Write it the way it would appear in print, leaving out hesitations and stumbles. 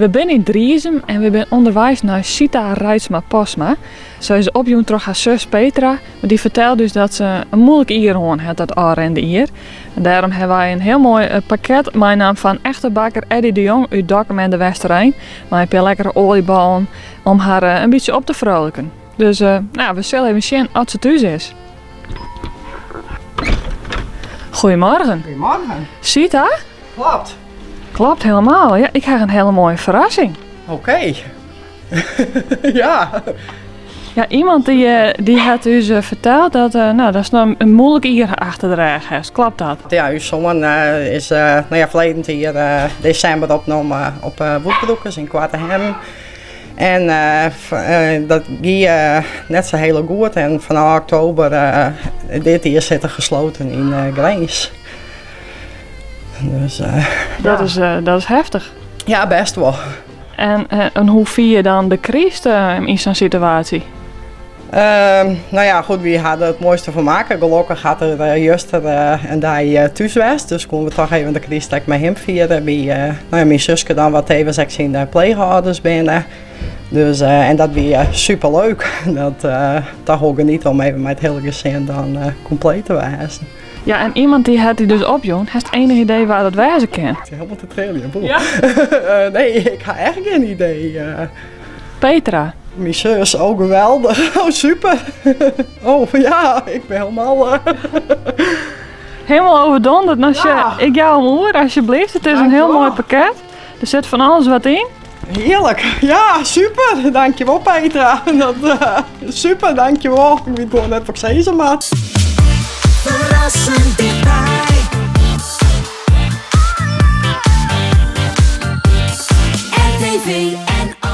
We zijn in Driezem en we zijn onderwijs naar Sita Reitsma-Posma. Ze is opjoen door haar zus Petra, maar die vertelt dus dat ze een moeilijk jaar had dat aanrende hier. En daarom hebben wij een heel mooi pakket met naam van echte bakker Eddie de Jong uit Dokkum en de Westerijn. Maar een paar lekkere olieballen om haar een beetje op te vrolijken. Dus we zullen even zien als ze thuis is. Goedemorgen. Goedemorgen. Sita? Klopt. Klopt helemaal. Ja, ik heb een hele mooie verrassing. Oké. Ja. Ja, iemand die had dus verteld dat dat is nog een moeilijk jaar achter de rug is. Klopt dat? Ja, uw zoon is verleden hier december opgenomen op Woodbroekers in Kwartenhem. En dat ging net zo heel goed. En vanaf oktober dit jaar zit er gesloten in Grijns. Dus, dat is heftig. Ja, best wel. En hoe vier je dan de crisis in zo'n situatie? Nou ja, goed, we hadden het mooiste van maken. Gelukkig had er juist een dag thuis was. Dus konden we toch even de crisis met hem vieren. Mijn zusje dan wat even ik zien de pleegouders binnen. Dus, en dat was super leuk. Dat hoorde niet om even met het hele gezin dan compleet te wijzen. Ja, en iemand die had die dus opjoen, heeft het enige idee waar dat wijzen kan? Het is helemaal te trillen, boel. Ja? Nee, ik heb echt geen idee. Petra. Mijn zus, oh geweldig. Oh super. Oh ja, ik ben helemaal... Helemaal overdonderd. Als ik jou hoor, alsjeblieft. Het is een heel mooi pakket. Er zit van alles wat in. Heerlijk. Ja, super. Dankjewel Petra. Super, dankjewel. Ik weet gewoon net wat ik zei, maar. Verrassend dichtbij. RTV NL.